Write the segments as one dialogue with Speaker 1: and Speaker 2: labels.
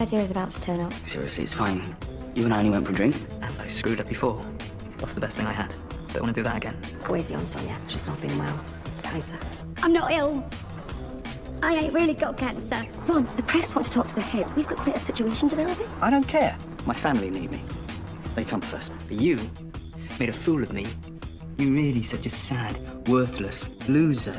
Speaker 1: Idea is about to turn up.
Speaker 2: Seriously, it's fine. You and I only went for a drink, and I screwed up before. Lost the best thing I had. Don't want to do that again.
Speaker 3: Go easy on Sonia. She's not been well. Cancer.
Speaker 1: I'm not ill. I ain't really got cancer. Ron, the press want to talk to the head. We've got quite a situation developing.
Speaker 2: I don't care. My family need me. They come first. But you made a fool of me. You really such a sad, worthless loser.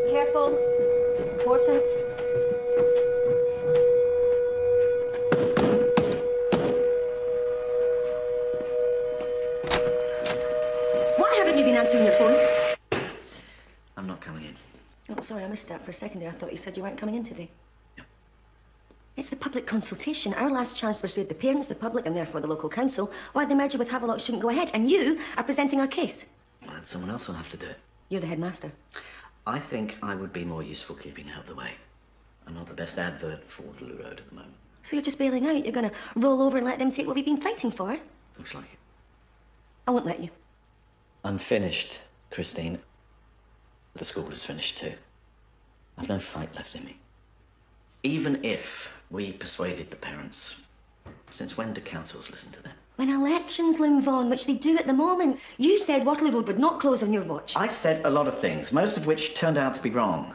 Speaker 1: Careful. It's important.
Speaker 3: Why haven't you been answering your phone?
Speaker 2: I'm not coming in.
Speaker 3: Oh, sorry, I missed that for a second there. I thought you said you weren't coming in today.
Speaker 2: No.
Speaker 3: It's the public consultation. Our last chance to persuade the parents, the public, and therefore the local council why the merger with Havelock shouldn't go ahead. And you are presenting our case.
Speaker 2: Well, then someone else will have to do it.
Speaker 3: You're the headmaster.
Speaker 2: I think I would be more useful keeping out of the way. I'm not the best advert for Waterloo Road at the moment.
Speaker 3: So you're just bailing out? You're going to roll over and let them take what we've been fighting for?
Speaker 2: Looks like it.
Speaker 3: I won't let you.
Speaker 2: Unfinished, Christine. The school is finished too. I've no fight left in me. Even if we persuaded the parents, since when do councils listen to them?
Speaker 3: When elections loom on, which they do at the moment, you said Waterloo Road would not close on your watch.
Speaker 2: I said a lot of things, most of which turned out to be wrong.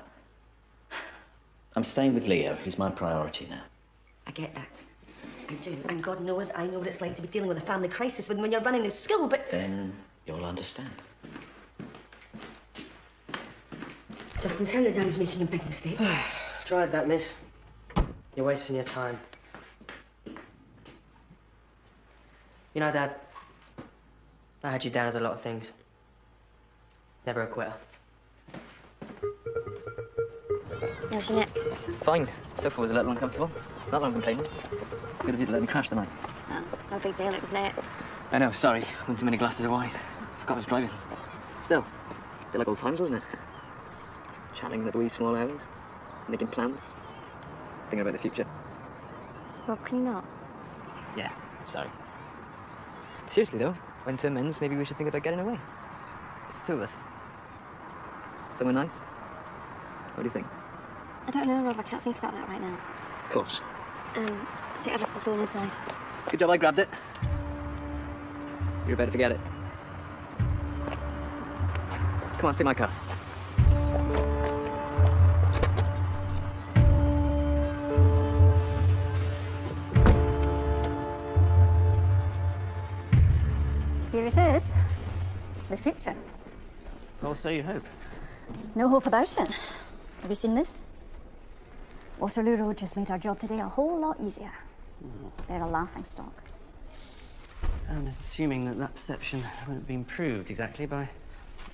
Speaker 2: I'm staying with Leo. He's my priority now.
Speaker 3: I get that. I do. And God knows I know what it's like to be dealing with a family crisis when you're running this school, but...
Speaker 2: Then you'll understand.
Speaker 3: Justin, tell your daddy's making a big mistake.
Speaker 4: Tried that, miss. You're wasting your time. You know, Dad, I had you down as a lot of things. Never a quitter.
Speaker 1: How's your neck?
Speaker 2: Fine. Sofa was a little uncomfortable. Not that I'm complaining. Good of you to let me crash tonight.
Speaker 1: Oh, it's no big deal. It was late.
Speaker 2: I know, sorry. Went too many glasses of wine. Forgot I was driving. Still, a bit like old times, wasn't it? Chatting in the wee small hours, making plans, thinking about the future.
Speaker 1: Rob, can you not?
Speaker 2: Yeah, sorry. Seriously though, when term ends, maybe we should think about getting away. It's the two of us. Somewhere nice? What do you think?
Speaker 1: I don't know, Rob. I can't think about that right now.
Speaker 2: Of course.
Speaker 1: I think I'd left the phone inside.
Speaker 2: Good job I grabbed it. You're better forget it. Come on, stay in my car.
Speaker 1: Here it is. The future.
Speaker 4: Well, so you hope.
Speaker 1: No hope about it. Have you seen this? Waterloo Road just made our job today a whole lot easier. They're a laughing stock.
Speaker 4: And assuming that that perception won't be improved exactly by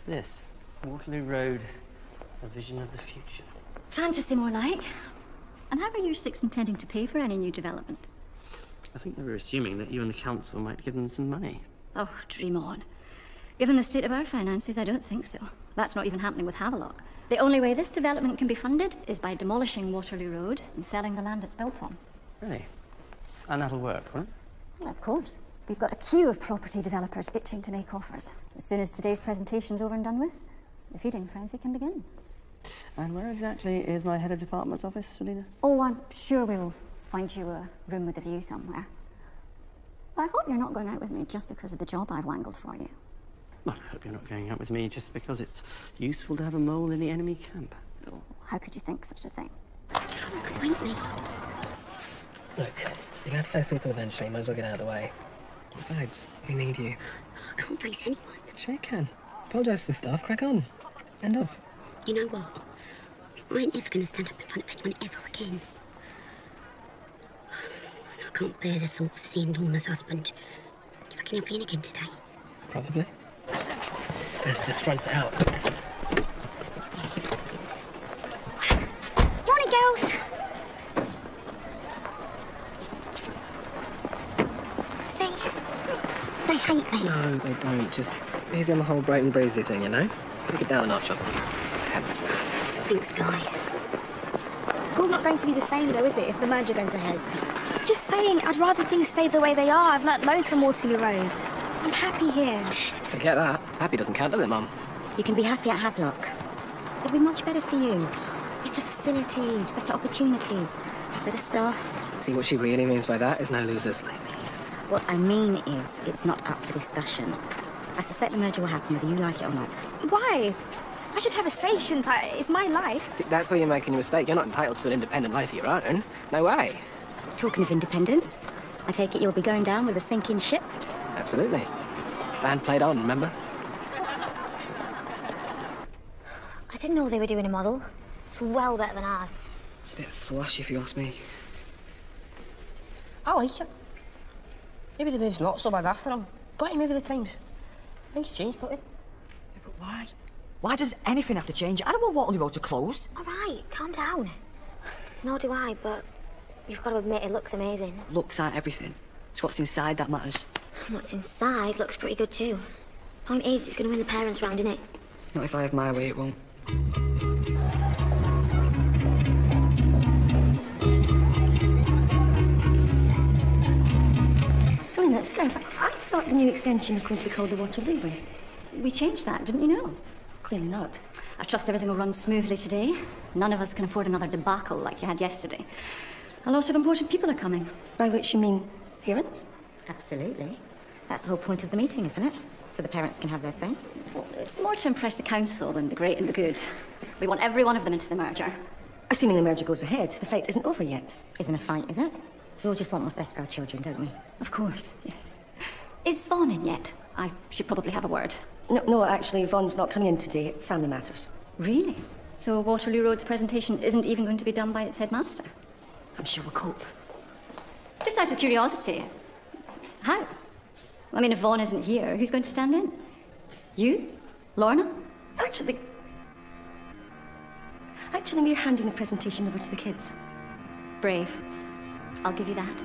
Speaker 4: this. Waterloo Road, a vision of the future.
Speaker 1: Fantasy, more like. And how are you six intending to pay for any new development?
Speaker 4: I think they were assuming that you and the council might give them some money.
Speaker 1: Oh, dream on. Given the state of our finances, I don't think so. That's not even happening with Havelock. The only way this development can be funded is by demolishing Waterloo Road and selling the land it's built on.
Speaker 4: Really? And that'll work, won't it?
Speaker 1: Well, of course. We've got a queue of property developers itching to make offers. As soon as today's presentation's over and done with, the feeding frenzy can begin.
Speaker 4: And where exactly is my head of department's office, Selina?
Speaker 1: Oh, I'm sure we'll find you a room with a view somewhere. I hope you're not going out with me just because of the job I've wangled for you.
Speaker 4: Well, I hope you're not going out with me just because it's useful to have a mole in the enemy camp.
Speaker 1: Oh, how could you think such a thing?
Speaker 3: Someone's going to bite me.
Speaker 5: Look, you're gonna have to face people eventually. Might as well get out of the way. Besides, we need you.
Speaker 3: I can't face anyone.
Speaker 5: Sure you can. Apologise to the staff. Crack on. End of.
Speaker 3: You know what?
Speaker 6: I ain't ever going to stand up in front of anyone ever again. I can't bear the thought of seeing Lorna's husband. Do you reckon he'll be in again today?
Speaker 5: Probably. Let's just front it out.
Speaker 6: Morning, girls. See? They hate me.
Speaker 5: No, they don't. Just easy on the whole bright and breezy thing, you know? Take it down a notch, up.
Speaker 6: Thanks, Guy.
Speaker 7: School's not going to be the same, though, is it, if the merger goes ahead? Just saying, I'd rather things stay the way they are. I've learnt loads from Waterloo Road. I'm happy here.
Speaker 5: Forget that. Happy doesn't count, does it, Mum?
Speaker 3: You can be happy at Havelock. It'll be much better for you. Better facilities, better opportunities, better staff.
Speaker 5: See, what she really means by that is no losers.
Speaker 3: What I mean is, it's not up for discussion. I suspect the merger will happen whether you like it or not.
Speaker 7: Why? I should have a say, shouldn't I? It's my life.
Speaker 5: See, that's where you're making a mistake. You're not entitled to an independent life of your own. No way.
Speaker 3: Talking of independence, I take it you'll be going down with a sinking ship?
Speaker 5: Absolutely. Band played on, remember?
Speaker 7: I didn't know they were doing a model. It's well better than ours.
Speaker 5: It's a bit flashy, if you ask me.
Speaker 8: I like it. Maybe the move's not so bad after all. Got him over the times. Things changed, don't they?
Speaker 9: Yeah, but why? Why does anything have to change? I don't want Waterloo Road to close.
Speaker 7: All right, calm down. Nor do I, but you've got to admit it looks amazing.
Speaker 9: Looks aren't everything. It's what's inside that matters.
Speaker 7: What's inside looks pretty good too. Point is, it's going to win the parents round, innit?
Speaker 9: Not if I have my way, it won't.
Speaker 3: Selina, Steph, I thought the new extension was going to be called the Waterloo Ring.
Speaker 1: We changed that, didn't you know?
Speaker 3: Clearly not.
Speaker 1: I trust everything will run smoothly today. None of us can afford another debacle like you had yesterday. A lot of important people are coming.
Speaker 3: By which you mean parents?
Speaker 10: Absolutely. That's the whole point of the meeting, isn't it? So the parents can have their say.
Speaker 1: Well, it's more to impress the council than the great and the good. We want every one of them into the merger.
Speaker 3: Assuming the merger goes ahead, the fight isn't over yet.
Speaker 10: Isn't a fight, is it? We all just want what's best for our children, don't we?
Speaker 1: Of course, yes. Is Vaughan in yet? I should probably have a word.
Speaker 3: No, actually, Vaughan's not coming in today. Family matters.
Speaker 1: Really? So Waterloo Road's presentation isn't even going to be done by its headmaster?
Speaker 3: I'm sure we'll cope.
Speaker 1: Just out of curiosity, how? I mean, if Vaughan isn't here, who's going to stand in? You? Lorna?
Speaker 3: Actually, we're handing the presentation over to the kids.
Speaker 1: Brave. I'll give you that.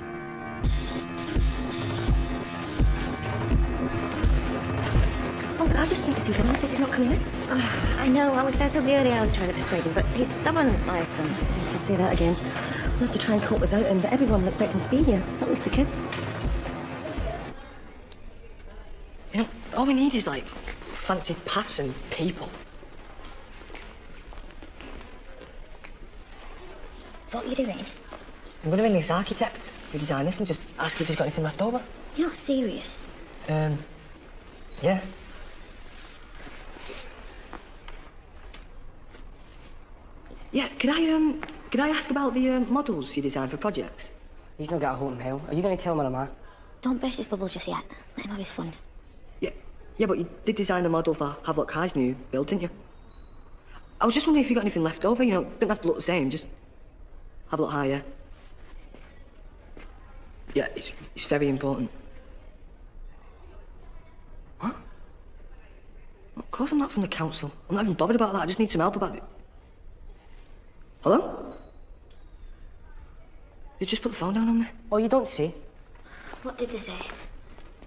Speaker 3: Oh, I've just been to see him. He says he's not coming in.
Speaker 7: I know, I was there till the early hours trying to persuade him, but he's stubborn, my husband.
Speaker 3: I'll say that again. We'll have to try and cope without him, but everyone will expect him to be here. At least the kids.
Speaker 9: You know, all we need is, like, fancy paths and people.
Speaker 7: What are you doing?
Speaker 9: I'm going to ring this architect who designed this and just ask if he's got anything left over.
Speaker 7: You're not serious.
Speaker 9: Yeah. Yeah, could I ask about the models you designed for projects?
Speaker 8: He's not got a Holton Hill. Are you going to tell him what I'm at?
Speaker 7: Don't burst his bubble just yet. Let him have his fun.
Speaker 9: Yeah, but you did design the model for Havelock High's new build, didn't you? I was just wondering if you got anything left over, you know, didn't have to look the same, just Havelock High, yeah? Yeah, it's very important. What? Of course I'm not from the council. I'm not even bothered about that. I just need some help about it. Hello? They just put the phone down on me.
Speaker 8: Oh, you don't say.
Speaker 7: What did they say?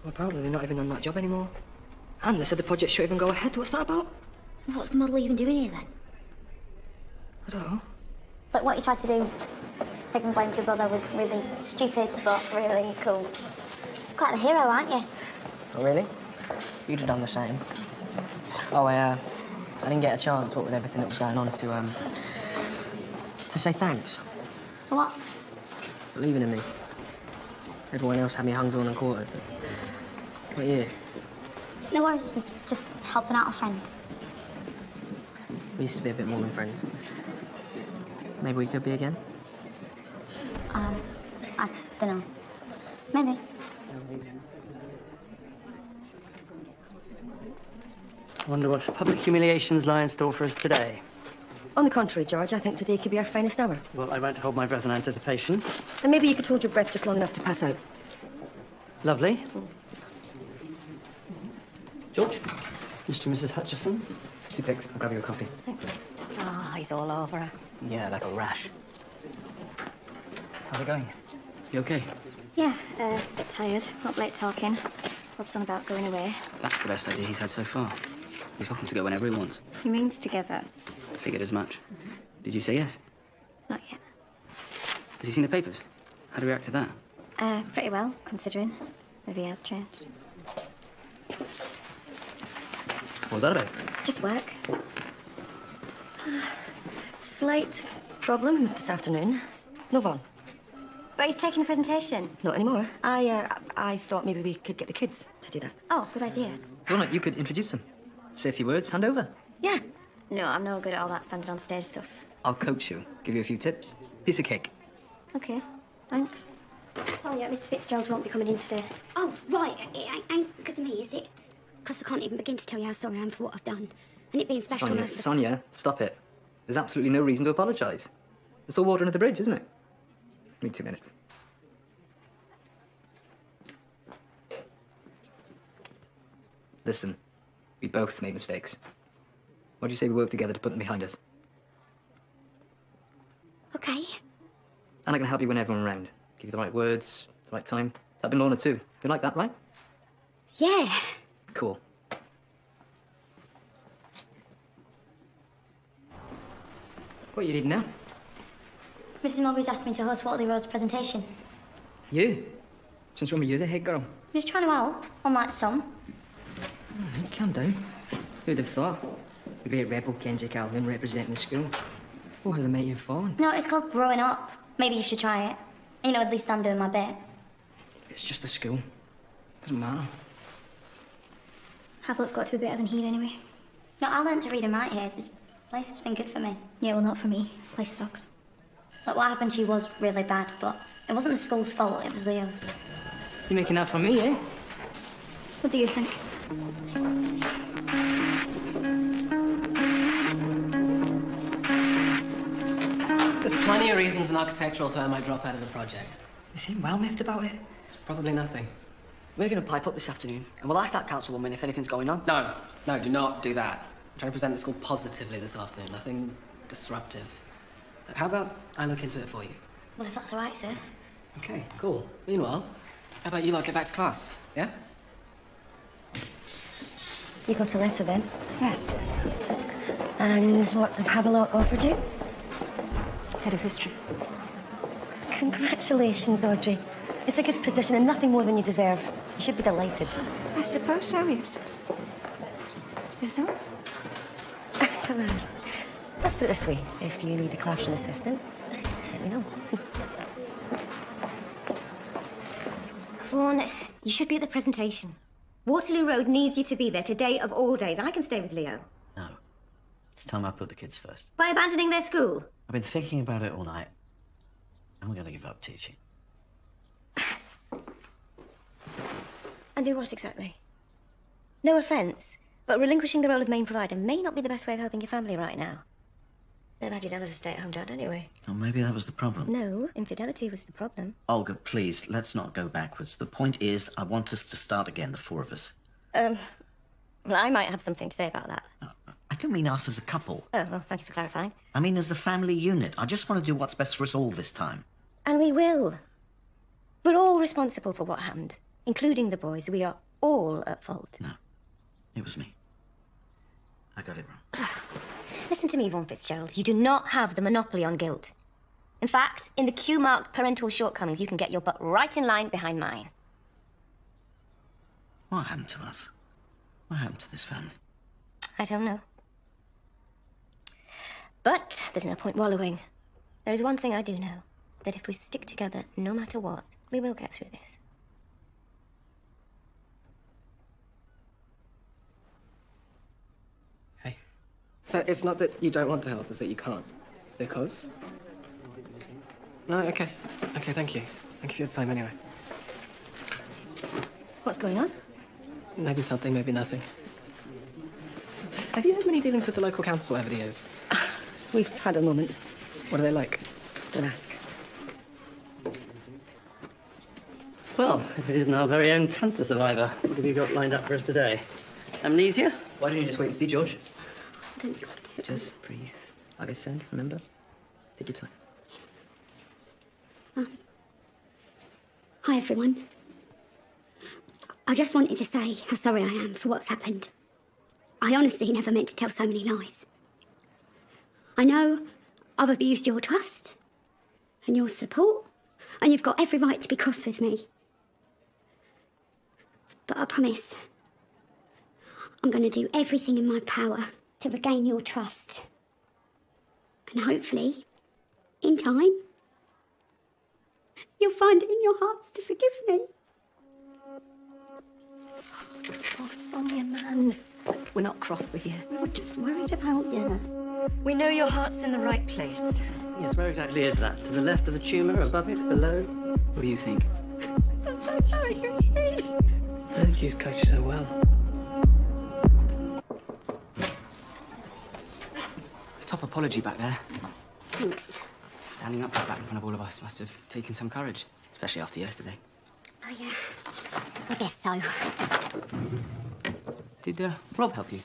Speaker 9: Well, apparently they're not even on that job anymore. And they said the project shouldn't even go ahead. What's that about?
Speaker 7: What's the model even doing here, then?
Speaker 9: I don't know.
Speaker 7: Look, what you tried to do, taking blame for your brother, was really stupid, but really cool. Quite the hero, aren't you?
Speaker 8: Oh, really? You'd have done the same. Oh, I didn't get a chance, what with everything that was going on, to say thanks.
Speaker 7: For what?
Speaker 8: Believing in me. Everyone else had me hung, drawn and quartered. But you,
Speaker 7: No worries, was just helping out a friend.
Speaker 8: we used to be a bit more than friends. Maybe we could be again?
Speaker 7: I don't know. Maybe.
Speaker 4: I wonder what public humiliations lie in store for us today.
Speaker 3: On the contrary, George, I think today could be our finest hour.
Speaker 4: Well, I won't hold my breath in anticipation.
Speaker 3: And maybe you could hold your breath just long enough to pass out.
Speaker 4: Lovely. George? Mr. and Mrs. Hutchison? 2 ticks. I'll grab you a coffee.
Speaker 10: Oh, he's all over her.
Speaker 4: Yeah, like a rash. How's it going? You okay?
Speaker 1: Yeah, a bit tired. Up late talking. Rob's on about going away.
Speaker 4: That's the best idea he's had so far. He's welcome to go whenever he wants.
Speaker 1: He means together.
Speaker 4: Figured as much. Did you say yes?
Speaker 1: Not yet.
Speaker 4: Has he seen the papers? How do you react to that?
Speaker 1: Pretty well, considering. Maybe he has changed.
Speaker 4: What was that about?
Speaker 1: Just work.
Speaker 3: Slight problem this afternoon. No Vaughn.
Speaker 1: But he's taking a presentation.
Speaker 3: Not anymore. I thought maybe we could get the kids to do that.
Speaker 1: Oh, good idea.
Speaker 11: Donna, you could introduce them. Say a few words, hand over.
Speaker 3: Yeah.
Speaker 1: No, I'm no good at all that standing on stage stuff.
Speaker 11: I'll coach you, give you a few tips. Piece of cake.
Speaker 1: Okay, thanks.
Speaker 6: Sonia, Mr. Fitzgerald won't be coming in today. Oh, right. It ain't because of me, is it? Because I can't even begin to tell you how sorry I am for what I've done. And it being special enough.
Speaker 11: Sonia, stop it. There's absolutely no reason to apologise. It's all water under the bridge, isn't it? Give me 2 minutes. Listen, we both made mistakes. Why do you say we work together to put them behind us?
Speaker 6: Okay.
Speaker 11: And I can help you whenever I'm around. Give you the right words, the right time. That'd been Lorna too. You like that, right?
Speaker 6: Yeah.
Speaker 11: Cool. What are you reading now?
Speaker 1: Mrs. Mulgrew's asked me to host Waterloo Road's presentation.
Speaker 11: You? Since when were you the head girl?
Speaker 1: I'm just trying to help, unlike some.
Speaker 11: All right, calm down. Who'd have thought? The great rebel Kenzie Calvin representing the school. Oh, how the mighty have fallen.
Speaker 1: No, it's called growing up. Maybe you should try it. You know, at least I'm doing my bit.
Speaker 11: It's just the school. Doesn't matter.
Speaker 1: Havelock's got to be better than here anyway. No, I learned to read and write here. This place has been good for me. Yeah, well, not for me. Place sucks. Like, what happened to you was really bad, but it wasn't the school's fault, it was Leo's.
Speaker 11: You're making that from me, eh?
Speaker 1: What do you think?
Speaker 5: There's plenty of reasons an architectural firm might drop out of the project.
Speaker 9: You seem well miffed about it.
Speaker 5: It's probably nothing.
Speaker 4: We're going to pipe up this afternoon, and we'll ask that councilwoman if anything's going on.
Speaker 5: No, do not do that. I'm trying to present the school positively this afternoon, nothing disruptive. How about I look into it for you?
Speaker 1: Well, if that's all right, sir.
Speaker 5: Okay, cool. Meanwhile, how about you lot get back to class, yeah?
Speaker 3: You got a letter then?
Speaker 1: Yes.
Speaker 3: And what have Havelock offered you?
Speaker 1: Head of history.
Speaker 3: Congratulations, Audrey. It's a good position and nothing more than you deserve. You should be delighted.
Speaker 1: I suppose so, yes. Yourself?
Speaker 3: Let's put it this way. If you need a classroom assistant, let me know.
Speaker 10: Vaughan, you should be at the presentation. Waterloo Road needs you to be there today of all days. I can stay with Leo.
Speaker 2: No. It's time I put the kids first.
Speaker 10: By abandoning their school?
Speaker 2: I've been thinking about it all night. I'm going to give up teaching.
Speaker 10: And do what exactly? No offence, but relinquishing the role of main provider may not be the best way of helping your family right now. Never had you done as a stay-at-home dad anyway.
Speaker 2: Oh, maybe that was the problem.
Speaker 10: No, infidelity was the problem.
Speaker 2: Olga, please, let's not go backwards. The point is, I want us to start again, the 4 of us.
Speaker 10: Well, I might have something to say about that.
Speaker 2: I don't mean us as a couple.
Speaker 10: Oh, well, thank you for clarifying.
Speaker 2: I mean as a family unit. I just want to do what's best for us all this time.
Speaker 10: And we will. We're all responsible for what happened, including the boys. We are all at fault.
Speaker 2: No, it was me. I got it wrong.
Speaker 10: Listen to me, Vaughan Fitzgerald. You do not have the monopoly on guilt. In fact, in the Q-marked parental shortcomings, you can get your butt right in line behind mine.
Speaker 2: What happened to us? What happened to this family?
Speaker 10: I don't know. But there's no point wallowing. There is one thing I do know, that if we stick together, no matter what, we will get through this.
Speaker 5: Hey. So it's not that you don't want to help, it's that you can't. Because? No, okay. Okay, thank you. Thank you for your time anyway.
Speaker 3: What's going on?
Speaker 5: Maybe something, maybe nothing. Have you had many dealings with the local council over the years?
Speaker 3: We've had our moments.
Speaker 5: What are they like?
Speaker 3: Don't ask.
Speaker 4: Well, if it isn't our very own cancer survivor, what have you got lined up for us today? Amnesia?
Speaker 11: Why don't you just wait and see, George?
Speaker 3: Don't you
Speaker 11: Just breathe. Like I said, remember? Take your time.
Speaker 6: Hi, everyone. I just wanted to say how sorry I am for what's happened. I honestly never meant to tell so many lies. I know I've abused your trust and your support, and you've got every right to be cross with me. But I promise I'm going to do everything in my power to regain your trust. And hopefully, in time, you'll find it in your hearts to forgive me.
Speaker 3: Oh, Sonia, man. We're not cross with you.
Speaker 6: We were just worried about you.
Speaker 3: We know your heart's in the right place.
Speaker 4: Yes, where exactly is that? To the left of the tumour, above it, below?
Speaker 11: What do you think?
Speaker 6: I'm so sorry, Christine.
Speaker 5: I think you've coached so well.
Speaker 11: Top apology back there.
Speaker 6: Thanks.
Speaker 11: Standing up like that in front of all of us must have taken some courage, especially after yesterday.
Speaker 6: Oh, yeah. I guess so.
Speaker 11: Did Rob help you?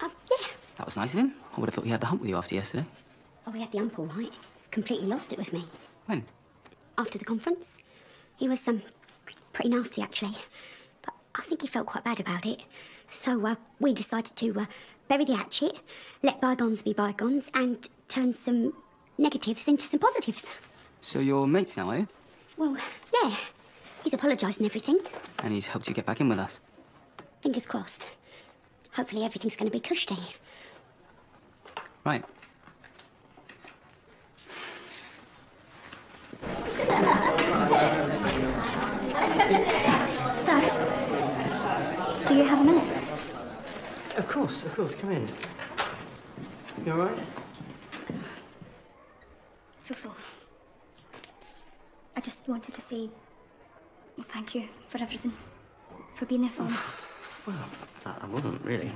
Speaker 6: Yeah.
Speaker 11: That was nice of him. I would have thought he had the hump with you after yesterday.
Speaker 6: Oh, we had the ump all right. Completely lost it with me.
Speaker 11: When?
Speaker 6: After the conference. He was, pretty nasty, actually. But I think he felt quite bad about it. So, we decided to, bury the hatchet, let bygones be bygones, and turn some negatives into some positives.
Speaker 11: So you're mates now, are you?
Speaker 6: Well, yeah. He's apologised and everything.
Speaker 11: And he's helped you get back in with us.
Speaker 6: Fingers crossed. Hopefully everything's going to be cushy.
Speaker 11: Right.
Speaker 6: So, do you have a minute?
Speaker 4: Of course, come in. You all right?
Speaker 1: So. I just wanted to say thank you for everything. For being there for me.
Speaker 4: Well, I wasn't really.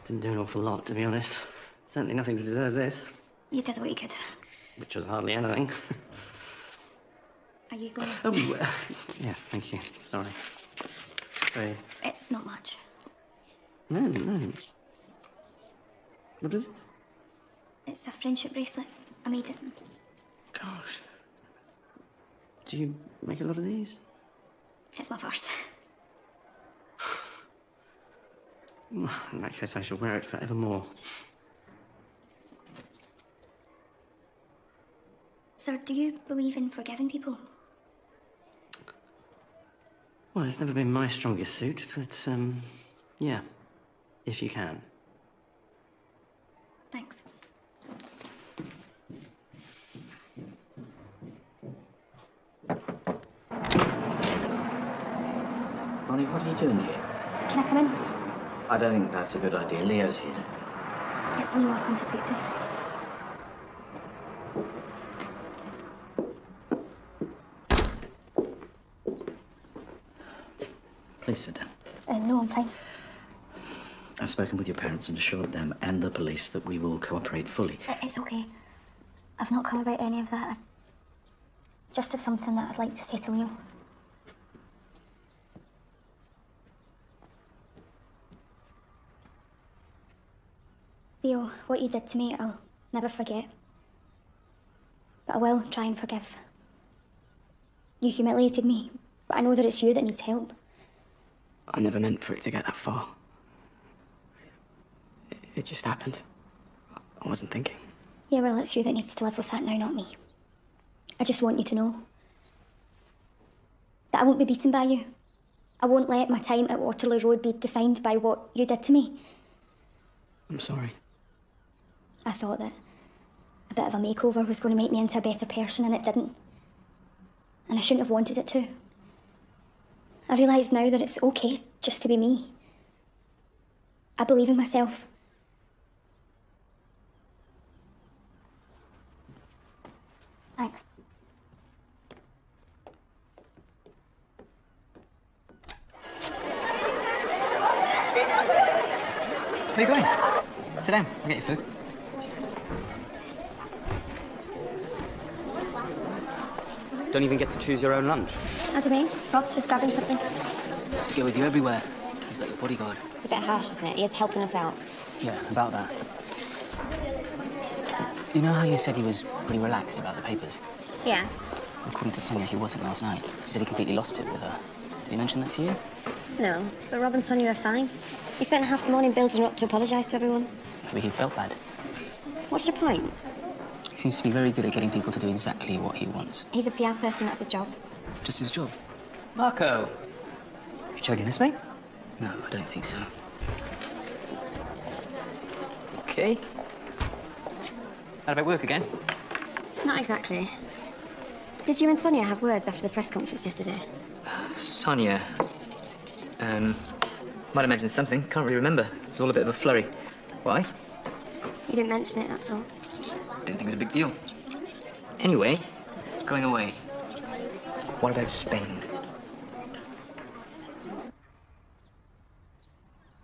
Speaker 4: Didn't do an awful lot, to be honest. Certainly nothing to deserve this.
Speaker 1: You did what you could.
Speaker 4: Which was hardly anything.
Speaker 1: Are you going?
Speaker 4: Oh, yes, thank you. Sorry. Sorry.
Speaker 1: It's not much.
Speaker 4: No. What is it?
Speaker 1: It's a friendship bracelet. I made it.
Speaker 4: Gosh. Do you make a lot of these?
Speaker 1: It's my first.
Speaker 4: In that case, I shall wear it forevermore.
Speaker 1: Sir, do you believe in forgiving people?
Speaker 4: Well, it's never been my strongest suit, but, yeah. If you can.
Speaker 1: Thanks.
Speaker 2: Molly, what are you doing here?
Speaker 1: Can I come in?
Speaker 2: I don't think that's a good idea. Leo's here.
Speaker 1: It's Leo I've come to speak to.
Speaker 2: Please sit down.
Speaker 1: No, I'm fine.
Speaker 2: I've spoken with your parents and assured them and the police that we will cooperate fully.
Speaker 1: It's okay. I've not come about any of that. I just have something that I'd like to say to Leo. Leo, what you did to me, I'll never forget. But I will try and forgive. You humiliated me, but I know that it's you that needs help.
Speaker 11: I never meant for it to get that far. It just happened. I wasn't thinking.
Speaker 1: Yeah, well, it's you that needs to live with that now, not me. I just want you to know that I won't be beaten by you. I won't let my time at Waterloo Road be defined by what you did to me.
Speaker 11: I'm sorry.
Speaker 1: I thought that a bit of a makeover was going to make me into a better person, and it didn't. And I shouldn't have wanted it to. I realise now that it's okay just to be me. I believe in myself. Thanks.
Speaker 11: Where are you going? Sit down. I'll get your food. Don't even get to choose your own lunch.
Speaker 1: How do you mean? Rob's just grabbing something.
Speaker 11: Has to go with you everywhere. He's like your bodyguard.
Speaker 10: It's a bit harsh, isn't it? He is helping us out.
Speaker 11: Yeah, about that. You know how you said he was pretty relaxed about the papers?
Speaker 10: Yeah.
Speaker 11: According to Sonia, he wasn't last night. He said he completely lost it with her. Did he mention that to you?
Speaker 10: No, but Rob and Sonia are fine. He spent half the morning building up to apologise to everyone.
Speaker 11: Maybe he felt bad.
Speaker 10: What's your point?
Speaker 11: He seems to be very good at getting people to do exactly what he wants.
Speaker 10: He's a PR person, that's his job.
Speaker 11: Just his job.
Speaker 12: Marco, you joining us, mate?
Speaker 11: No, I don't think so.
Speaker 12: Okay. How about work again?
Speaker 10: Not exactly. Did you and Sonia have words after the press conference yesterday?
Speaker 12: Sonia. Might have mentioned something. Can't really remember. It was all a bit of a flurry. Why?
Speaker 10: You didn't mention it, that's all.
Speaker 12: Didn't think it was a big deal. Anyway, going away. What about Spain?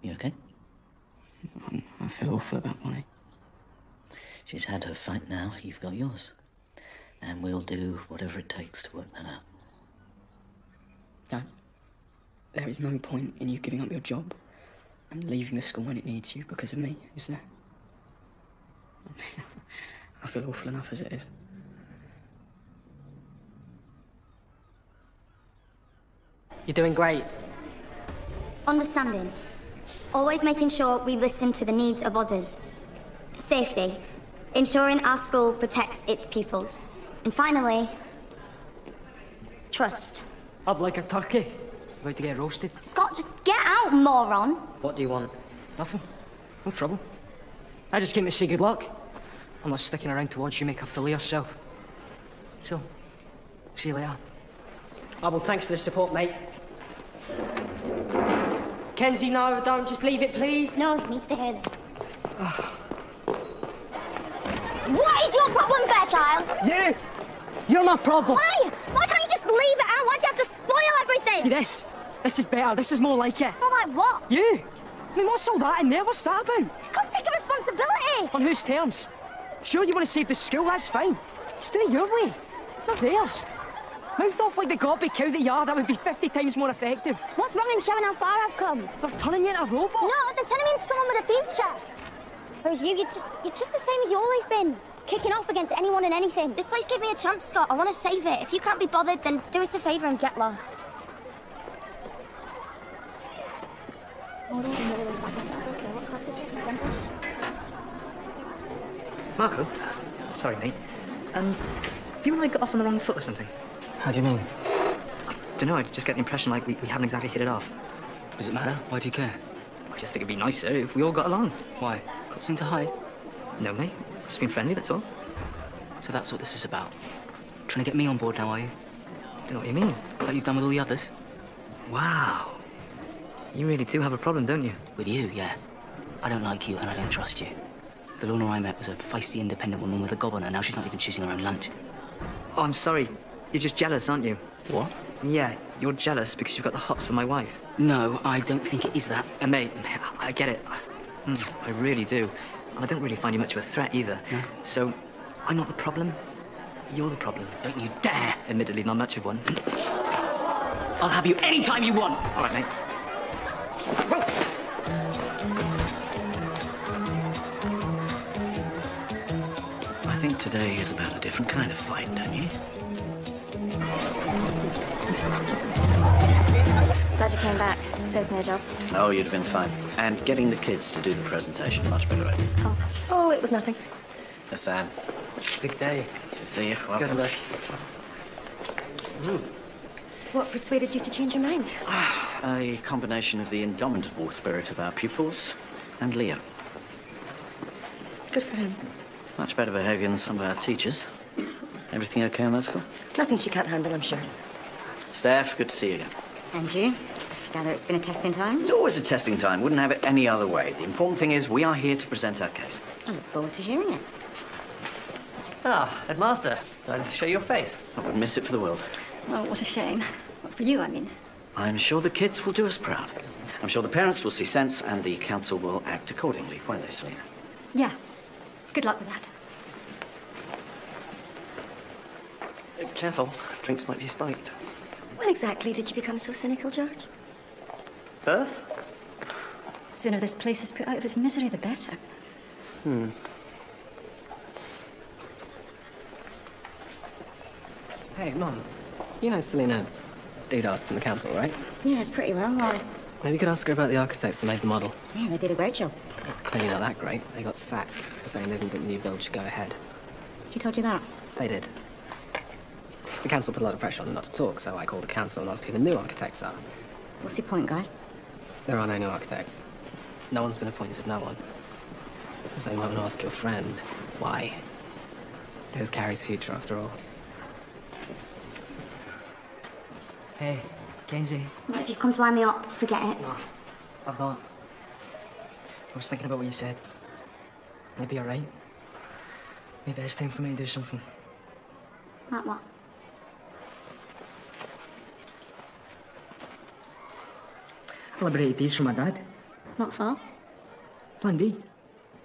Speaker 2: You okay?
Speaker 11: I feel awful about Bonnie.
Speaker 2: She's had her fight now, you've got yours. And we'll do whatever it takes to work that out.
Speaker 11: Dad, there is no point in you giving up your job and leaving the school when it needs you because of me, is there? I feel awful enough as it is.
Speaker 8: You're doing great.
Speaker 6: Understanding. Always making sure we listen to the needs of others. Safety. Ensuring our school protects its pupils. And finally, trust.
Speaker 8: Up like a turkey. About to get roasted.
Speaker 6: Scott, just get out, moron!
Speaker 8: What do you want? Nothing. No trouble. I just came to say good luck. I'm not sticking around to watch you make a fool of yourself. So, see you later. Oh, well, thanks for the support, mate. Kenzie, no, don't. Just leave it, please.
Speaker 6: No, he needs to hear this. What is your problem, Fairchild?
Speaker 8: You! You're my problem.
Speaker 6: Why? Why can't you just leave it out? Why'd you have to spoil everything?
Speaker 8: See this? This is better. This is more like it.
Speaker 6: More like what?
Speaker 8: You! I mean, what's all that in there? What's that about?
Speaker 6: He's got to take a responsibility.
Speaker 8: On whose terms? Sure, you want to save the school, that's fine. Just do it your way, not theirs. Mouthed off like the gobby cow that you are, that would be 50 times more effective.
Speaker 6: What's wrong in showing how far I've come?
Speaker 8: They're turning you into a robot.
Speaker 6: No, they're turning me into someone with a future. Whereas you're just the same as you've always been. Kicking off against anyone and anything. This place gave me a chance, Scott. I want to save it. If you can't be bothered, then do us a favour and get lost.
Speaker 12: Marco? Sorry, mate. You and I got off on the wrong foot or something?
Speaker 11: How do you mean?
Speaker 12: I don't know, I just get the impression like we haven't exactly hit it off.
Speaker 11: Does it matter? Why do you care?
Speaker 12: I just think it'd be nicer if we all got along.
Speaker 11: Why? Got something to hide?
Speaker 12: No, mate. Just being friendly, that's all.
Speaker 11: So that's what this is about? Trying to get me on board now, are you?
Speaker 12: Don't know what you mean.
Speaker 11: Like you've done with all the others?
Speaker 12: Wow. You really do have a problem, don't you?
Speaker 11: With you, yeah. I don't like you and I don't trust you. The Lorna I met was a feisty, independent woman with a gob on her. Now she's not even choosing her own lunch.
Speaker 12: Oh, I'm sorry. You're just jealous, aren't you?
Speaker 11: What?
Speaker 12: Yeah, you're jealous because you've got the hots for my wife.
Speaker 11: No, I don't think it is that.
Speaker 12: And mate, I get it. I really do. And I don't really find you much of a threat either.
Speaker 11: No?
Speaker 12: So, I'm not the problem. You're the problem.
Speaker 11: Don't you dare!
Speaker 12: Admittedly, not much of one.
Speaker 11: I'll have you any time you want!
Speaker 12: All right, mate.
Speaker 2: I think today is about a different kind of fight, don't you?
Speaker 10: Glad you came back. Saves me a job.
Speaker 2: Oh, you'd have been fine. And getting the kids to do the presentation, much better idea.
Speaker 10: Oh, it was nothing.
Speaker 2: Hassan.
Speaker 12: Big day.
Speaker 2: Good to see you. Welcome.
Speaker 12: Good luck.
Speaker 10: What persuaded you to change your mind?
Speaker 2: A combination of the indomitable spirit of our pupils and Leo.
Speaker 10: Good for him.
Speaker 2: Much better behaviour than some of our teachers. Everything okay in that school?
Speaker 10: Nothing she can't handle, I'm sure.
Speaker 2: Steph, good to see you again.
Speaker 13: And you? Gather it's been a testing time?
Speaker 2: It's always a testing time. Wouldn't have it any other way. The important thing is we are here to present our case.
Speaker 13: I look forward to hearing it.
Speaker 11: Ah, Headmaster. Decided to show your face.
Speaker 2: I wouldn't miss it for the world.
Speaker 1: Oh, what a shame. For you, I mean.
Speaker 2: I'm sure the kids will do us proud. I'm sure the parents will see sense and the council will act accordingly, won't they, Selena?
Speaker 1: Yeah. Good luck with that.
Speaker 12: Careful, drinks might be spiked.
Speaker 3: When exactly did you become so cynical, George?
Speaker 12: Birth?
Speaker 13: Sooner this place is put out of its misery, the better.
Speaker 5: Hey, Mum. You know Selena Dudar from the council, right?
Speaker 13: Yeah, pretty well. Why?
Speaker 5: Maybe you could ask her about the architects who made the model.
Speaker 13: Yeah, they did a great job.
Speaker 5: Clearly not that great. They got sacked for saying they didn't think the new build should go ahead.
Speaker 13: Who told you that?
Speaker 5: They did. The council put a lot of pressure on them not to talk, so I called the council and asked who the new architects are.
Speaker 13: What's your point, guy?
Speaker 5: There are no new architects. No one's been appointed, no one. So you might want to ask your friend why. It was Carrie's future, after all.
Speaker 8: Hey, Kenzie.
Speaker 6: Right, if you've come to wind me up, forget it.
Speaker 8: No, I've not. I was thinking about what you said. Maybe you're right. Maybe it's time for me to do something.
Speaker 6: Like what?
Speaker 8: I liberated these from my dad.
Speaker 6: What for?
Speaker 8: Plan B.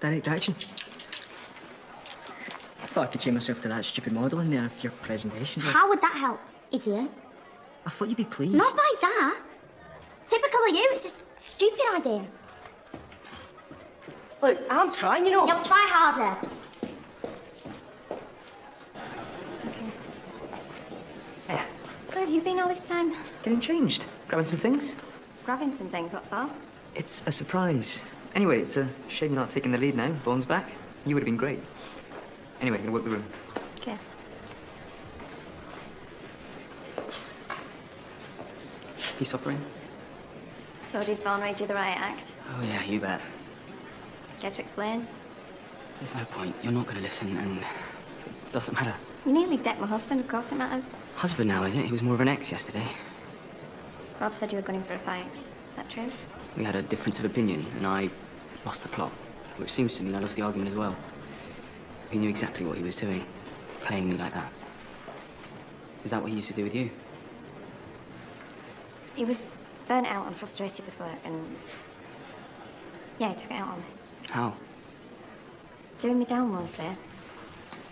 Speaker 8: Direct action. I thought I could chain myself to that stupid model in there for your presentation.
Speaker 6: How would that help, idiot?
Speaker 8: I thought you'd be pleased.
Speaker 6: Not like that. Typical of you, it's a stupid idea.
Speaker 8: Look, I'm trying, you know.
Speaker 6: You'll try harder.
Speaker 8: Yeah,
Speaker 10: Where have you been all this time?
Speaker 12: Getting changed. Grabbing some things.
Speaker 10: Grabbing some things, what for?
Speaker 12: It's a surprise. Anyway, it's a shame you're not taking the lead now. Vaughn's back. You would have been great. Anyway, I'm gonna work the room.
Speaker 10: Okay.
Speaker 12: You suffering?
Speaker 10: So did Vaughan read you the riot act?
Speaker 12: Oh yeah, you bet.
Speaker 10: Care to explain?
Speaker 11: There's no point. You're not going to listen, and it doesn't matter.
Speaker 10: You nearly decked my husband, of course it matters.
Speaker 11: Husband now, is it? He was more of an ex yesterday.
Speaker 10: Rob said you were going in for a fight. Is that true?
Speaker 11: We had a difference of opinion, and I lost the plot, which seems to mean I lost the argument as well. He knew exactly what he was doing, playing me like that. Is that what he used to do with you?
Speaker 10: He was burnt out and frustrated with work, and yeah, he took it out on me.
Speaker 11: How?
Speaker 10: Doing me down mostly.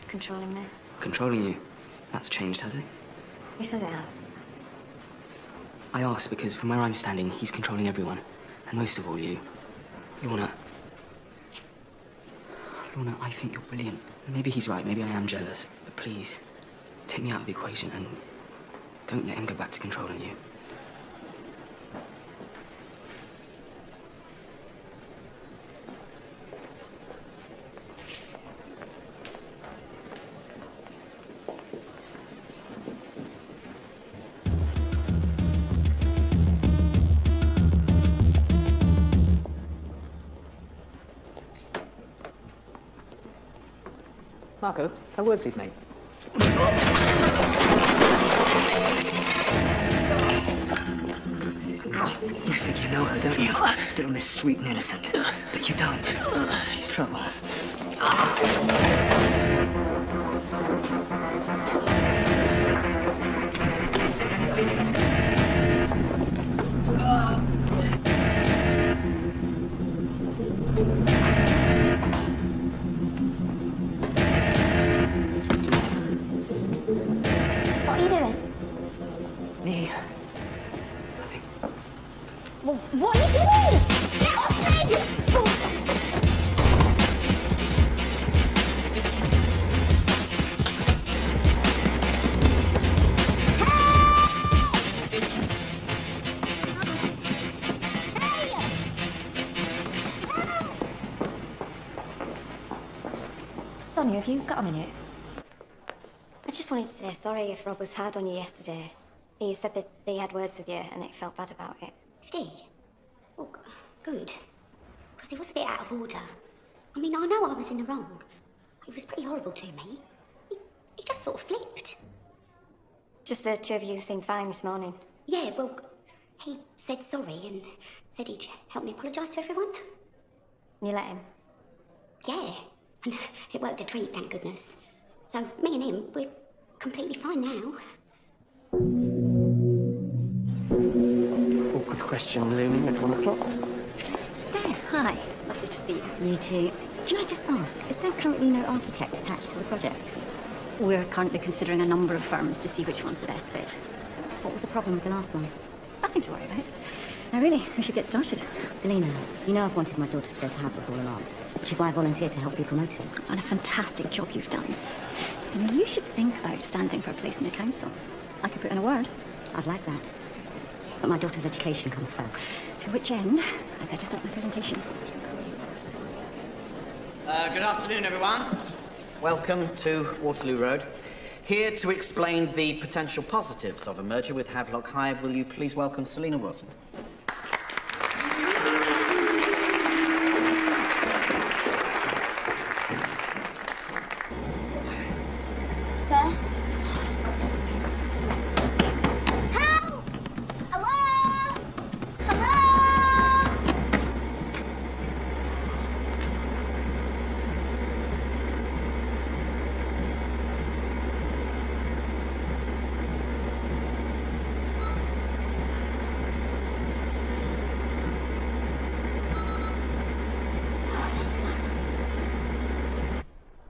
Speaker 10: Controlling me.
Speaker 11: Controlling you. That's changed, has it?
Speaker 10: He says it has.
Speaker 11: I ask because from where I'm standing, he's controlling everyone. And most of all, you. Lorna, I think you're brilliant. Maybe he's right, maybe I am jealous. But please, take me out of the equation and don't let him go back to controlling you.
Speaker 12: Marco, a word, please, mate. You think you know her, don't you? Little Miss Sweet and Innocent. But you don't. She's trouble.
Speaker 6: What are you doing?
Speaker 12: Me?
Speaker 6: Well, what are you doing? Get off me!
Speaker 10: Sonia, have you got a minute? I just wanted to say sorry if Rob was hard on you yesterday. He said that they had words with you and they felt bad about it.
Speaker 6: Did he? Oh, good. Because he was a bit out of order. I mean, I know I was in the wrong. He was pretty horrible to me. He just sort of flipped.
Speaker 10: Just the two of you seemed fine this morning.
Speaker 6: Yeah, well, he said sorry and said he'd help me apologise to everyone.
Speaker 10: And you let him?
Speaker 6: Yeah, and it worked a treat, thank goodness. So me and him, we're completely fine now.
Speaker 5: Awkward question looming at 1 o'clock.
Speaker 13: Steph, hi. Lovely to see you. You too. Can I just ask, is there currently no architect attached to the project? We're currently considering a number of firms to see which one's the best fit.
Speaker 6: What was the problem with the last one?
Speaker 13: Nothing to worry about. Now really, we should get started.
Speaker 3: Selena, you know I've wanted my daughter to go to Havelock all along, which is why I volunteered to help be promoted.
Speaker 13: And a fantastic job you've done. I mean, you should think about standing for a place in the council. I could put in a word.
Speaker 3: I'd like that. But my daughter's education comes first.
Speaker 13: To which end, I better start my presentation.
Speaker 2: Good afternoon, everyone. Welcome to Waterloo Road. Here to explain the potential positives of a merger with Havelock High, will you please welcome Selena Wilson?
Speaker 1: Sir? Help! Hello? Hello?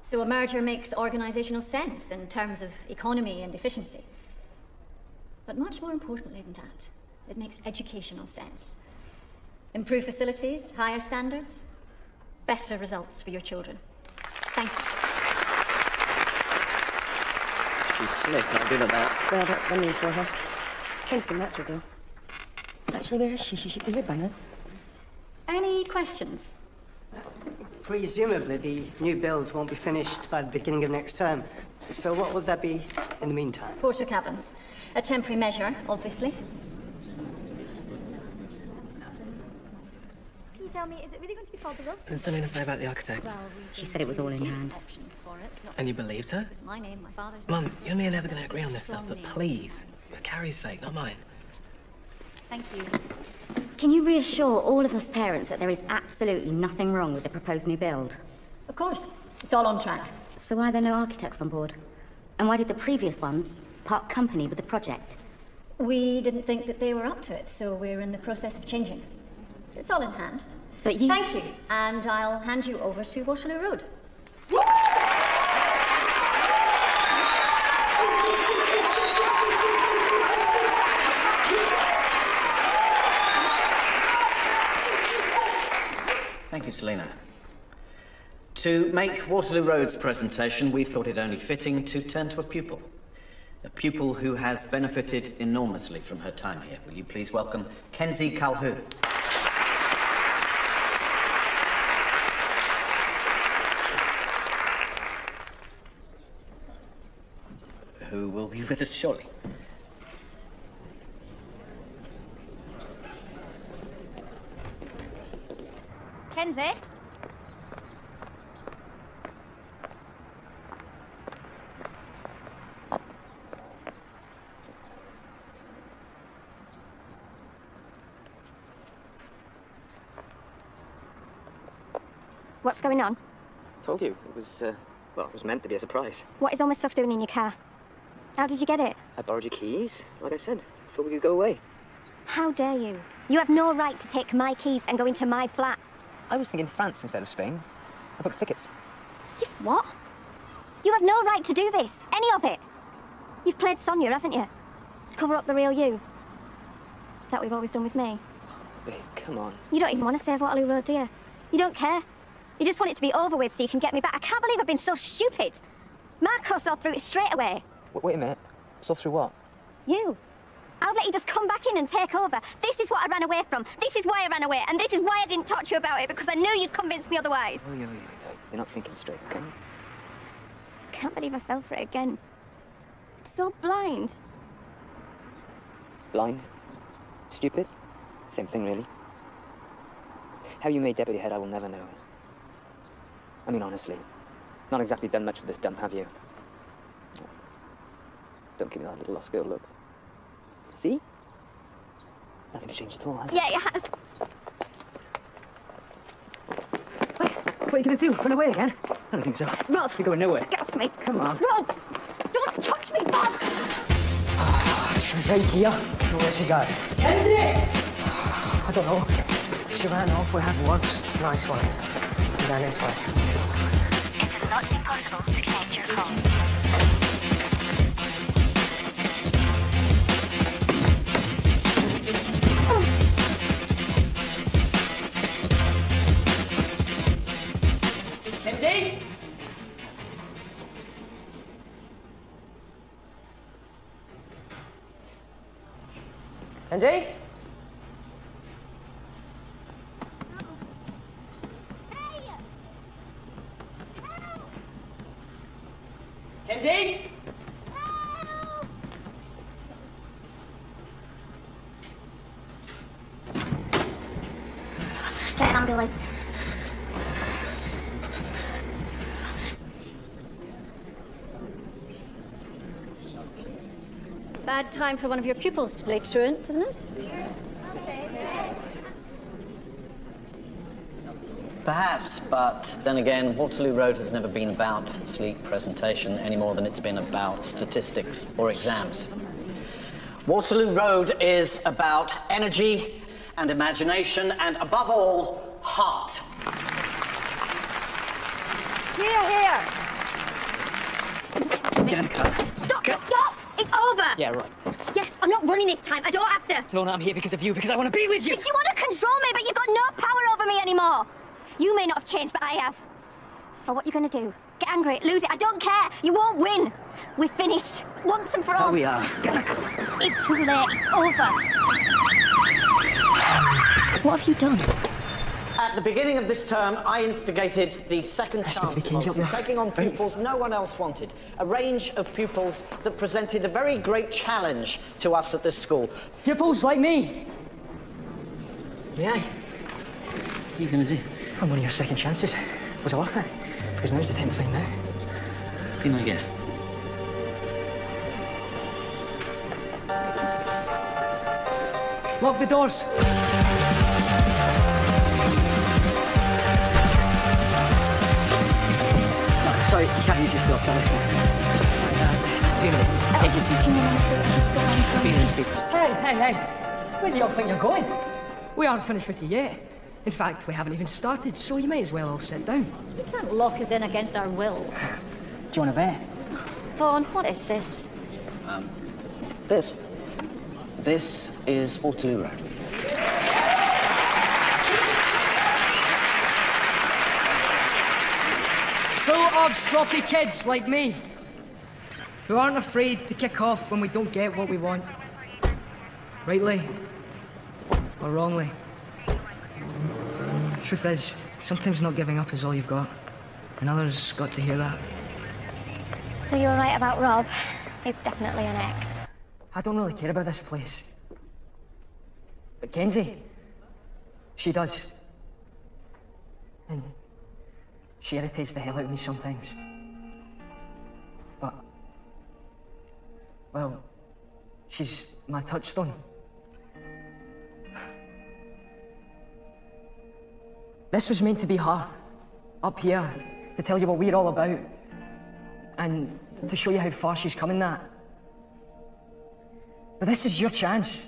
Speaker 13: So a merger makes organisational sense in terms of economy and efficiency. But much more importantly than that, it makes educational sense. Improved facilities, higher standards, better results for your children. Thank you.
Speaker 11: She's slick, I'll give her that.
Speaker 3: Well, that's one name for her. Ken's can match her, though. Actually, where is she? She should be here by now.
Speaker 13: Any questions?
Speaker 14: Presumably, the new build won't be finished by the beginning of next term. So what would that be in the meantime?
Speaker 13: Porter cabins. A temporary measure, obviously.
Speaker 7: Can you tell me, is it really going to be called the Wilson?
Speaker 5: What did Selena say about the architects?
Speaker 3: She said it was all in hand.
Speaker 5: And you believed her?
Speaker 13: My name, my father's
Speaker 5: Mum, you and me are never going to agree on this stuff, but please, for Carrie's sake, not mine.
Speaker 13: Thank you.
Speaker 3: Can you reassure all of us parents that there is absolutely nothing wrong with the proposed new build?
Speaker 13: Of course. It's all on track.
Speaker 3: So why are there no architects on board? And why did the previous ones part company with the project?
Speaker 13: We didn't think that they were up to it, so we're in the process of changing. It's all in hand.
Speaker 3: But you...
Speaker 13: Thank you. And I'll hand you over to Waterloo Road.
Speaker 2: Thank you, Selena. To make Waterloo Road's presentation, we thought it only fitting to turn to a pupil who has benefited enormously from her time here. Will you please welcome Kenzie Calhoun? Who will be with us shortly.
Speaker 7: Kenzie?
Speaker 10: What's going on?
Speaker 12: Told you. It was, well, it was meant to be a surprise.
Speaker 10: What is all my stuff doing in your car? How did you get it?
Speaker 12: I borrowed your keys. Like I said, thought we could go away.
Speaker 10: How dare you? You have no right to take my keys and go into my flat.
Speaker 12: I was thinking France instead of Spain. I booked tickets.
Speaker 10: You what? You have no right to do this. Any of it. You've played Sonia, haven't you? To cover up the real you. That we've always done with me.
Speaker 12: Babe, come on.
Speaker 10: You don't even want to save Waterloo Road, do you? You don't care. You just want it to be over with so you can get me back. I can't believe I've been so stupid. Marco saw through it straight away.
Speaker 12: Wait a minute. Saw through what?
Speaker 10: You. I've let you just come back in and take over. This is what I ran away from. This is why I ran away. And this is why I didn't talk to you about it, because I knew you'd convince me otherwise.
Speaker 12: Oh, you're not thinking straight, okay?
Speaker 10: Can't believe I fell for it again. It's so blind.
Speaker 12: Blind? Stupid? Same thing, really. How you made deputy head, I will never know. I mean, honestly, not exactly done much for this dump, have you? Don't give me that little lost girl look. See? Nothing to change at all, has it?
Speaker 10: Yeah, it has.
Speaker 14: What are you going to do? Run away again?
Speaker 12: I don't think so.
Speaker 10: Rob!
Speaker 12: You're going nowhere.
Speaker 10: Get off me.
Speaker 14: Come on.
Speaker 10: Rob! Don't touch me, Bob!
Speaker 14: She's right here. Where'd she go?
Speaker 8: Kenzie!
Speaker 14: I don't know. She ran off. We had words. Nice one. And then this way.
Speaker 15: It has not been possible to connect your phone.
Speaker 8: Kenzie? Kenzie? Kenzie?
Speaker 1: Get an ambulance.
Speaker 13: Bad time for one of your pupils to play truant, isn't it?
Speaker 2: Perhaps, but then again, Waterloo Road has never been about sleek presentation any more than it's been about statistics or exams. Waterloo Road is about energy and imagination and, above all, heart.
Speaker 6: Here!
Speaker 11: Get in the car.
Speaker 6: Stop! It's over!
Speaker 11: Yeah, right.
Speaker 6: Yes, I'm not running this time. I don't have to.
Speaker 11: Lorna, I'm here because of you, because I want to be with you.
Speaker 6: If you want to control me, but you've got no power over me anymore. You may not have changed, but I have. Well, what are you going to do? Get angry, lose it? I don't care. You won't win. We're finished. Once and for all.
Speaker 11: Oh, we are. Get in the car.
Speaker 6: It's too late. It's over.
Speaker 10: What have you done?
Speaker 2: At the beginning of this term, I instigated the second chance policy, taking on pupils no one else wanted. A range of pupils that presented a very great challenge to us at this school.
Speaker 8: Pupils like me. May I?
Speaker 11: What are you going to do?
Speaker 8: I'm one of your second chances. Was it worth it? Because now's the time to find out.
Speaker 11: Be my guest.
Speaker 8: Lock the doors.
Speaker 11: Sorry, you can't use this door. Not this one. It's 2 minutes. Take your
Speaker 8: Hey. Where do you all think you're going? We aren't finished with you yet. In fact, we haven't even started, so you might as well all sit down.
Speaker 13: You can't lock us in against our will.
Speaker 11: Do you want to bet?
Speaker 13: Vaughn, what is this?
Speaker 2: This is Waterloo Road.
Speaker 8: Full of stroppy kids like me, who aren't afraid to kick off when we don't get what we want. Rightly or wrongly. Truth is, sometimes not giving up is all you've got, and others got to hear that.
Speaker 1: So you're right about Rob. He's definitely an ex.
Speaker 8: I don't really care about this place. But Kenzie, she does. And she irritates the hell out of me sometimes. But, well, she's my touchstone. This was meant to be her, up here, to tell you what we're all about, and to show you how far she's come in that. But this is your chance.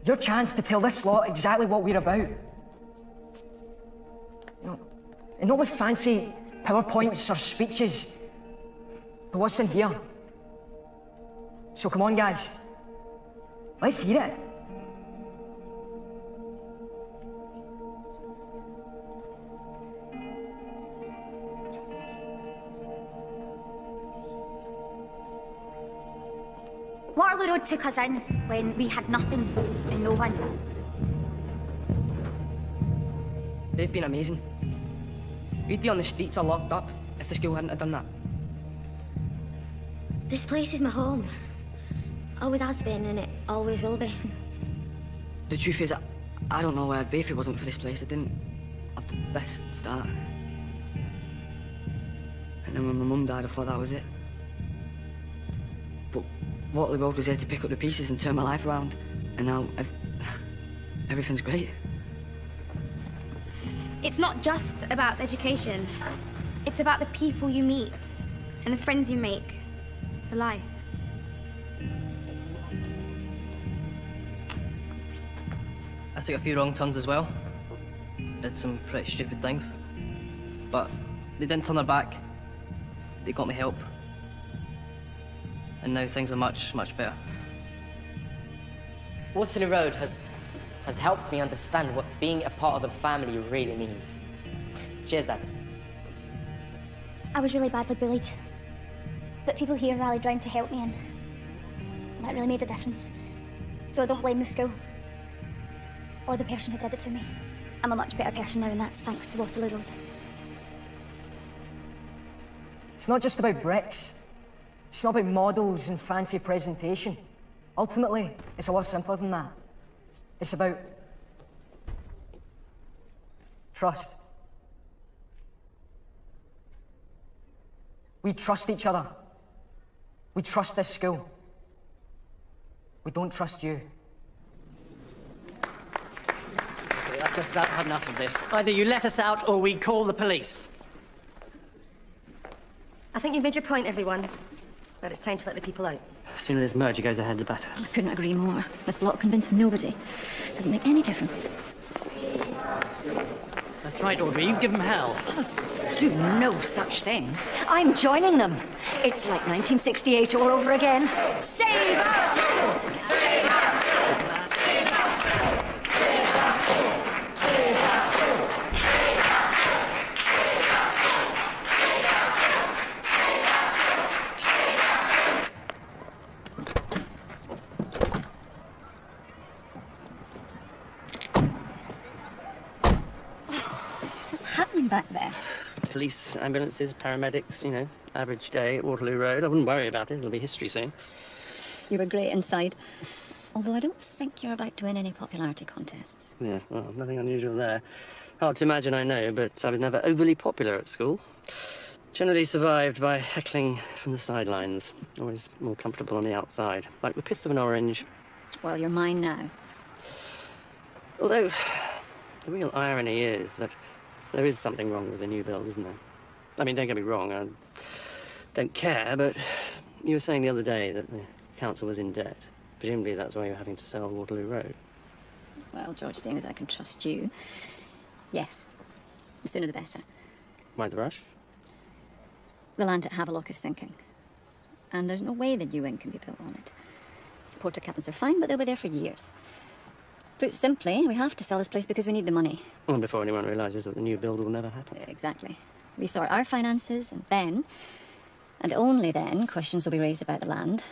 Speaker 8: Your chance to tell this lot exactly what we're about. You know, and not with fancy PowerPoints or speeches, but what's in here. So come on, guys. Let's hear it.
Speaker 6: Waterloo Road took us in when we had nothing and no one.
Speaker 8: They've been amazing. We'd be on the streets or locked up if the school hadn't have done that.
Speaker 6: This place is my home. Always has been, and it always will be.
Speaker 9: The truth is, I don't know where I'd be if it wasn't for this place. I didn't have the best start. And then when my mum died, I thought that was it. But Waterloo Road was there to pick up the pieces and turn my life around. And now, everything's great.
Speaker 7: It's not just about education. It's about the people you meet and the friends you make for life.
Speaker 5: I took a few wrong turns as well. Did some pretty stupid things. But they didn't turn their back. They got me help.
Speaker 8: And now things are much, much better.
Speaker 15: Waterloo Road has helped me understand what being a part of a family really means. Cheers, Dad.
Speaker 1: I was really badly bullied. But people here rallied round to help me, and that really made a difference. So I don't blame the school. Or the person who did it to me. I'm a much better person now, and that's thanks to Waterloo Road.
Speaker 16: It's not just about bricks. It's not about models and fancy presentation. Ultimately, it's a lot simpler than that. It's about trust. We trust each other. We trust this school. We don't trust you.
Speaker 8: Okay, I've just about had enough of this. Either you let us out or we call the police.
Speaker 3: I think you've made your point, everyone. But it's time to let the people out.
Speaker 8: The sooner this merger goes ahead, the better.
Speaker 13: I couldn't agree more. This lot convinced nobody. Doesn't make any difference.
Speaker 8: That's right, Audrey. You give them hell.
Speaker 17: Do no such thing. I'm joining them. It's like 1968 all over again. Save our schools! Save our schools! Save our schools! Save our schools! Save our schools!
Speaker 13: What's happening back there?
Speaker 4: Police, ambulances, paramedics, you know, average day at Waterloo Road. I wouldn't worry about it. It'll be history soon.
Speaker 13: You were great inside. Although I don't think you're about to win any popularity contests.
Speaker 4: Yeah, well, nothing unusual there. Hard to imagine, I know, but I was never overly popular at school. Generally survived by heckling from the sidelines. Always more comfortable on the outside, like the pith of an orange.
Speaker 13: Well, you're mine now.
Speaker 4: Although, the real irony is that there is something wrong with the new build, isn't there? I mean, don't get me wrong, I don't care, but you were saying the other day that the council was in debt. Presumably that's why you're having to sell Waterloo Road.
Speaker 13: Well, George, seeing as I can trust you, yes. The sooner the better.
Speaker 4: Why the rush?
Speaker 13: The land at Havelock is sinking. And there's no way the new wing can be built on it. Porter cabins are fine, but they'll be there for years. Put simply, we have to sell this place because we need the money.
Speaker 4: Well, before anyone realises that the new build will never happen.
Speaker 13: Exactly. We sort our finances, and then, and only then, questions will be raised about the land,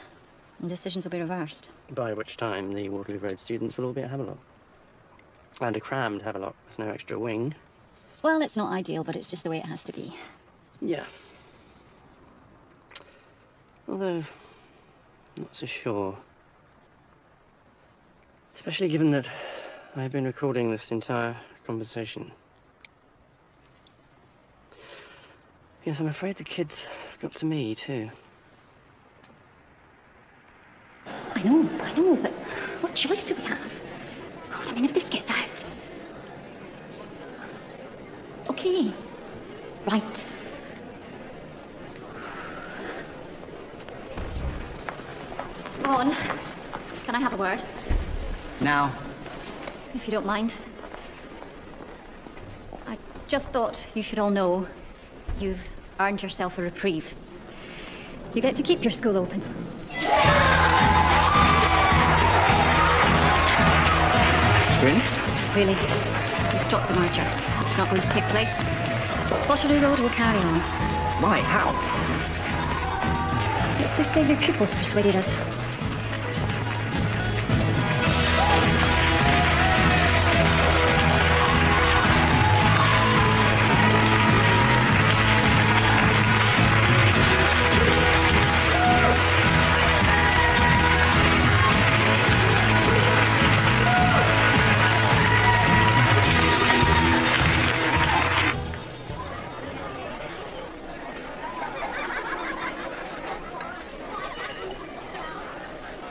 Speaker 13: and decisions will be reversed.
Speaker 4: By which time the Waterloo Road students will all be at Havelock. And a crammed Havelock with no extra wing.
Speaker 13: Well, it's not ideal, but it's just the way it has to be.
Speaker 4: Yeah. Although, not so sure. Especially given that I've been recording this entire conversation. Yes, I'm afraid the kids got to me, too.
Speaker 6: I know, but what choice do we have? God, I mean, if this gets out... Okay. Right.
Speaker 13: Go on. Can I have a word?
Speaker 5: Now.
Speaker 13: If you don't mind. I just thought you should all know you've earned yourself a reprieve. You get to keep your school open.
Speaker 5: Really?
Speaker 13: Really. You've stopped the merger. It's not going to take place. Waterloo Road will carry on.
Speaker 5: Why? How?
Speaker 13: Let's just say your pupils persuaded us.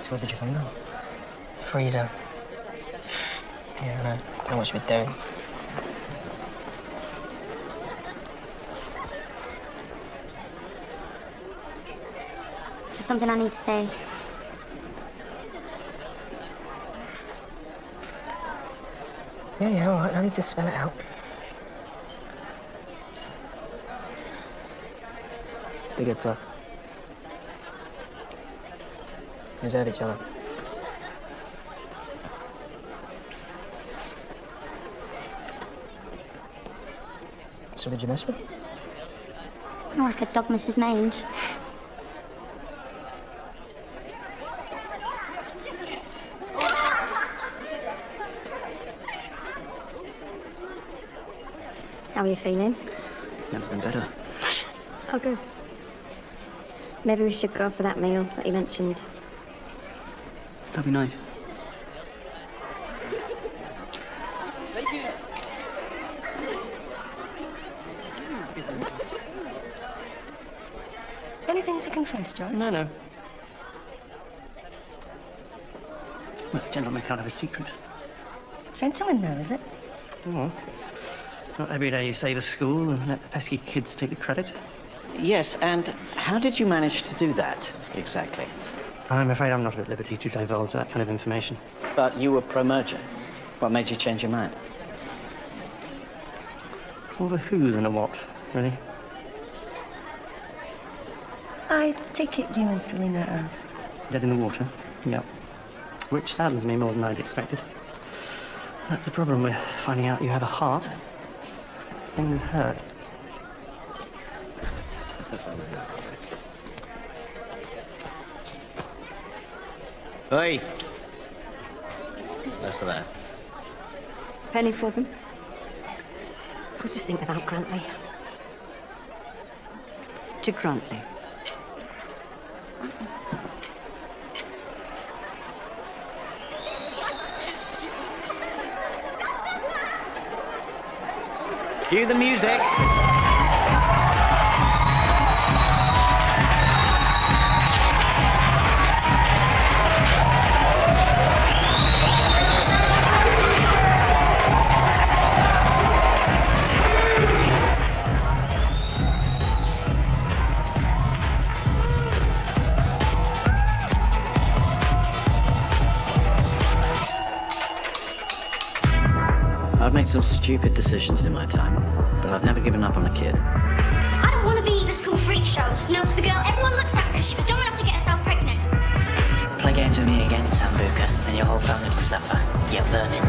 Speaker 5: Where did you find out? Freezer. Yeah, I know. Don't know what she was doing.
Speaker 6: There's something I need to say.
Speaker 5: Yeah, all right. I need to spell it out. Be good to her. deserve each other. So did you miss me?
Speaker 6: Like a dog misses mange.
Speaker 10: How are you feeling?
Speaker 11: Never been better.
Speaker 10: Oh, good. Maybe we should go for that meal that you mentioned.
Speaker 11: That'd be nice.
Speaker 3: Anything to confess, George?
Speaker 4: No, no. Well, gentlemen can't have a secret.
Speaker 3: Gentleman now, is it?
Speaker 4: Oh. Not every day you save a school and let the pesky kids take the credit.
Speaker 2: Yes, and how did you manage to do that, exactly?
Speaker 4: I'm afraid I'm not at liberty to divulge that kind of information.
Speaker 2: But you were pro-merger. What made you change your mind?
Speaker 4: More of a who than a what, really.
Speaker 3: I take it you and Selena are...
Speaker 4: Dead in the water, yep. Which saddens me more than I'd expected. That's the problem with finding out you have a heart. Things hurt.
Speaker 2: Hey! Less of that.
Speaker 3: Penny for them? I was just thinking about Grantley. To Grantley.
Speaker 2: Cue the music. I've made some stupid decisions in my time, but I've never given up on a kid.
Speaker 6: I don't want to be the school freak show. You know, the girl everyone looks at because she was dumb enough to get herself pregnant.
Speaker 15: Play games with me again, Sambuca, and your whole family will suffer. You vermin.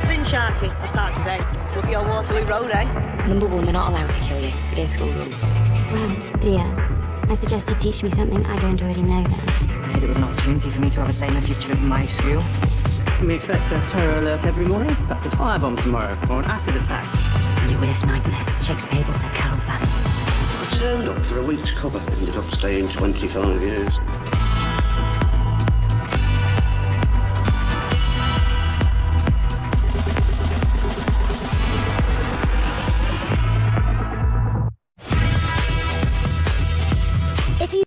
Speaker 9: Thin Sharky, I start today. Lucky old Waterloo Road, eh?
Speaker 10: Number one, they're not allowed to kill you. It's against school rules.
Speaker 6: Well, dear, I suggest you teach me something I don't already know then.
Speaker 15: If it was an opportunity for me to have a say in the future of my school.
Speaker 4: Can we expect a terror alert every morning? Perhaps a firebomb tomorrow, or an acid attack?
Speaker 6: Your worst nightmare. Checks payable to Carol Bank.
Speaker 18: I turned up for a week's cover, ended up staying 25 years.